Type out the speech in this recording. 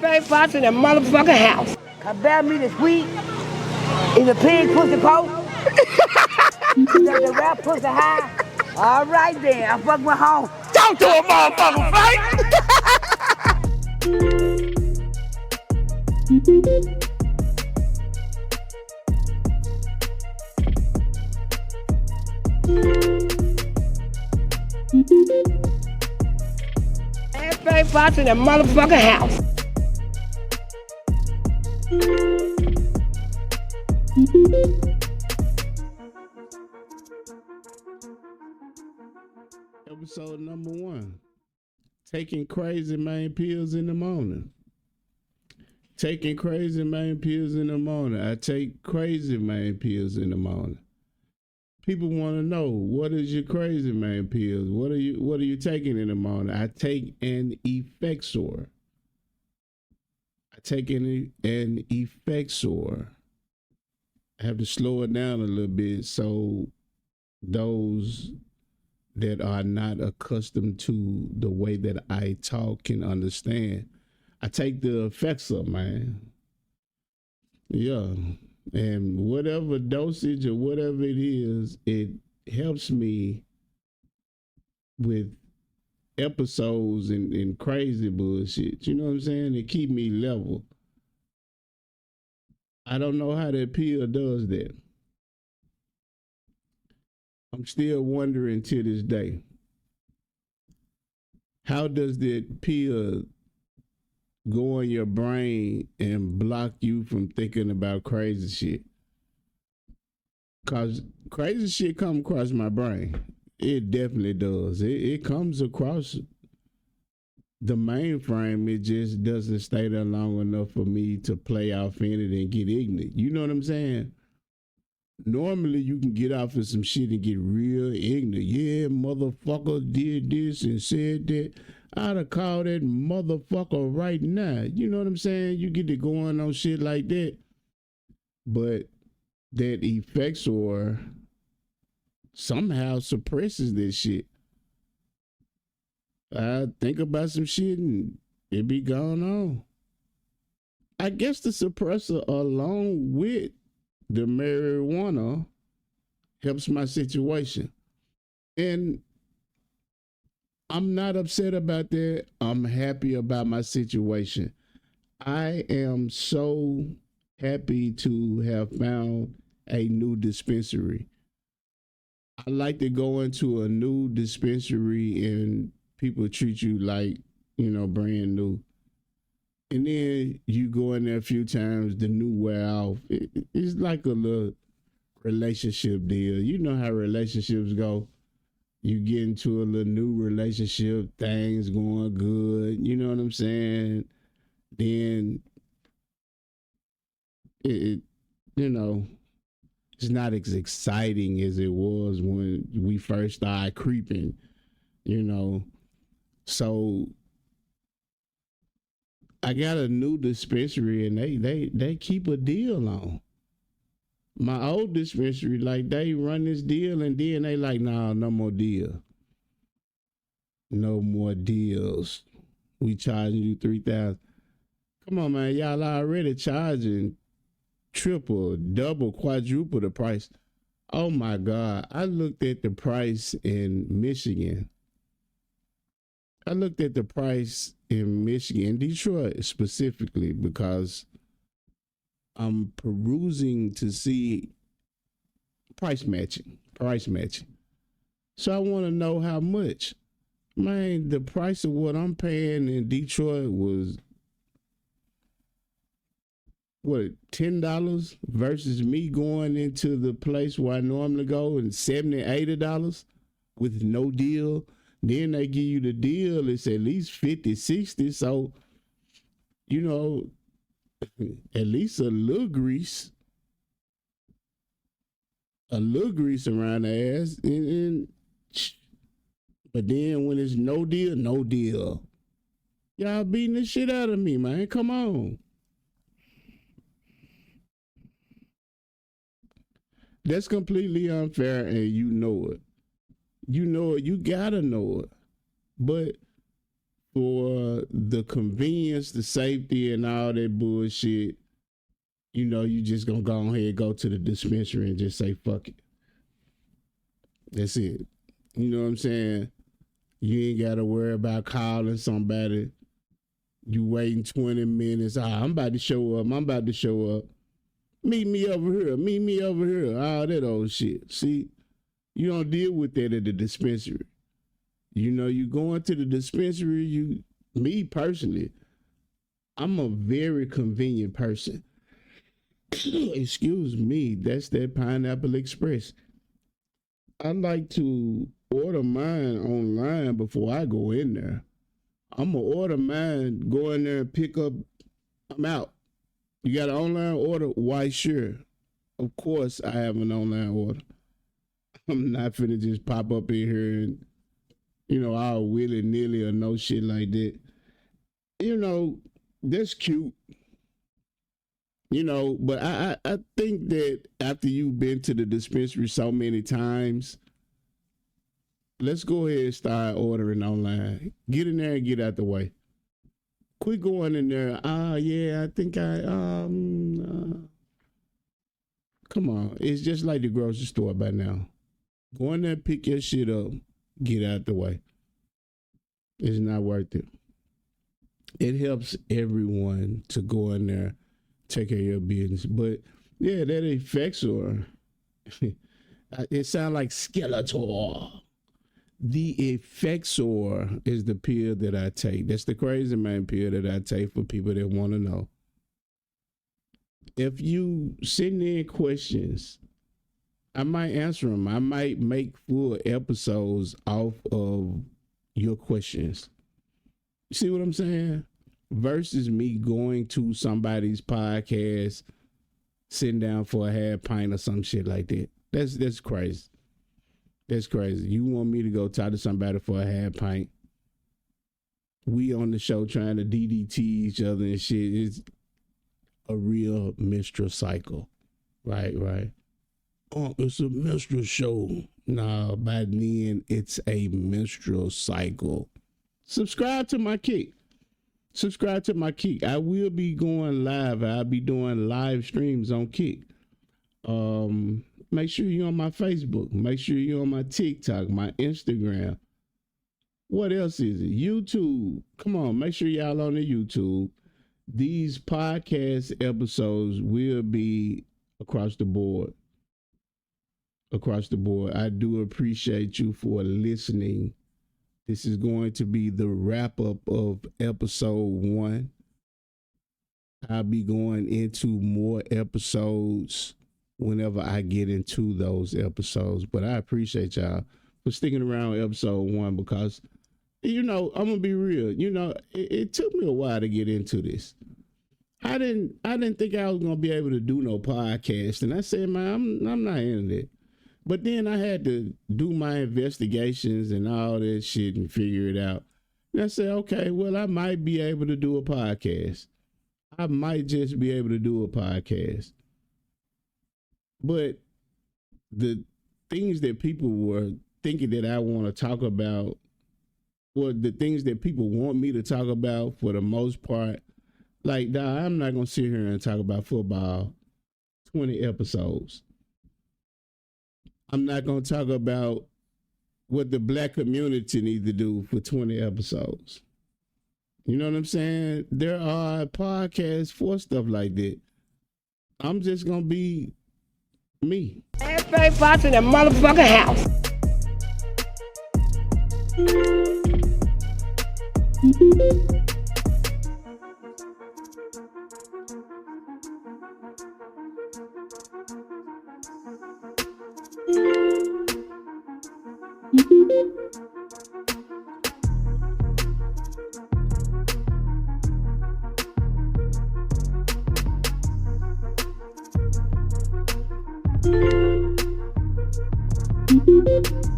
Everybody Fox in the motherfucking house. Cause bear me this week is a pig pussy poke. Does the rap pussy high? All right then, I fuck my home. Talk to a motherfucker, Frank! Everybody Fox in the motherfucking house. Episode number 1. Taking crazy man pills in the morning. Taking crazy man pills in the morning. I take crazy man pills in the morning. People want to know, what is your crazy man pills? What are you taking in the morning? I take an Effexor. I take an Effexor. I have to slow it down a little bit so those that are not accustomed to the way that I talk can understand. I take the Effexor, man. Yeah. And whatever dosage or whatever it is, it helps me with episodes and crazy bullshit. You know what I'm saying? It keep me level. I don't know how that pill does that. I'm still wondering to this day. How does that pill go in your brain and block you from thinking about crazy shit? Cause crazy shit come across my brain. It definitely does. It comes across the mainframe. It just doesn't stay there long enough for me to play off in it and get ignorant. You know what I'm saying? Normally you can get off of some shit and get real ignorant. Yeah, motherfucker did this and said that. I'd have called that motherfucker right now. You know what I'm saying? You get to going on shit like that. But that Effexor somehow suppresses this shit. I think about some shit and it be going on. I guess the suppressor along with the marijuana helps my situation. And I'm not upset about that. I'm happy about my situation. I am so happy to have found a new dispensary. I like to go into a new dispensary and people treat you like, brand new. And then you go in there a few times, the new wear off. It's like a little relationship deal. You know how relationships go. You get into a little new relationship, things going good. You know what I'm saying? Then it's not as exciting as it was when we first started creeping. So I got a new dispensary and they keep a deal on. My old dispensary, like, they run this deal and then they like, nah, no more deal. No more deals. We charging you $3,000. Come on, man. Y'all already charging triple, double, quadruple the price. Oh my God. I looked at the price in Michigan. Detroit specifically, because I'm perusing to see price matching. So I want to know how much. Man, the price of what I'm paying in Detroit was, $10 versus me going into the place where I normally go and $70, $80 with no deal. Then they give you the deal, it's at least 50, 60. So, at least a little grease around the ass. But then when it's no deal, no deal. Y'all beating the shit out of me, man. Come on. That's completely unfair, and you know it. You gotta know it. But for the convenience, the safety, and all that bullshit, you know, you just gonna go ahead and go to the dispensary and just say, fuck it. That's it. You know what I'm saying? You ain't got to worry about calling somebody. You waiting 20 minutes. I'm about to show up. Meet me over here. All that old shit. See, you don't deal with that at the dispensary. You know, you going to the dispensary, me personally, I'm a very convenient person. Excuse me, that's that Pineapple Express. I like to order mine online before I go in there. I'm going to order mine, go in there and pick up, I'm out. You got an online order? Why, sure. Of course I have an online order. I'm not finna just pop up in here and, you know, all willy-nilly or no shit like that. You know, that's cute. You know, but I think that after you've been to the dispensary so many times, let's go ahead and start ordering online. Get in there and get out the way. Quit going in there. Yeah, I think come on. It's just like the grocery store by now. Go in there, pick your shit up, get out the way. It's not worth it. It helps everyone to go in there, take care of your business. But yeah, that Effexor, it sounds like Skeletor. The Effexor is the pill that I take. That's the crazy man pill that I take for people that want to know. If you send in questions, I might answer them. I might make full episodes off of your questions. You see what I'm saying? Versus me going to somebody's podcast, sitting down for a half pint or some shit like that. That's crazy. That's crazy. You want me to go talk to somebody for a half pint? We on the show trying to DDT each other and shit. It's a real menstrual cycle. Right. Oh, it's a menstrual show. No, by then it's a menstrual cycle. Subscribe to my Kick. I will be going live. I'll be doing live streams on Kick. Make sure you're on my Facebook. Make sure you're on my TikTok, my Instagram. What else is it? YouTube. Come on, make sure y'all on the YouTube. These podcast episodes will be across the board. I do appreciate you for listening. This is going to be the wrap-up of episode 1. I'll be going into more episodes whenever I get into those episodes. But I appreciate y'all for sticking around with episode 1 because, you know, I'm going to be real. You know, it took me a while to get into this. I didn't think I was going to be able to do no podcast. And I said, man, I'm not into it. But then I had to do my investigations and all that shit and figure it out. And I said, okay, well, I might be able to do a podcast. I might just be able to do a podcast. But the things that people were thinking that I want to talk about, or the things that people want me to talk about for the most part, like, I'm not going to sit here and talk about football 20 episodes. I'm not going to talk about what the black community need to do for 20 episodes. You know what I'm saying? There are podcasts for stuff like that. I'm just going to be me. Everybody Fox in the motherfucking house. Thank you.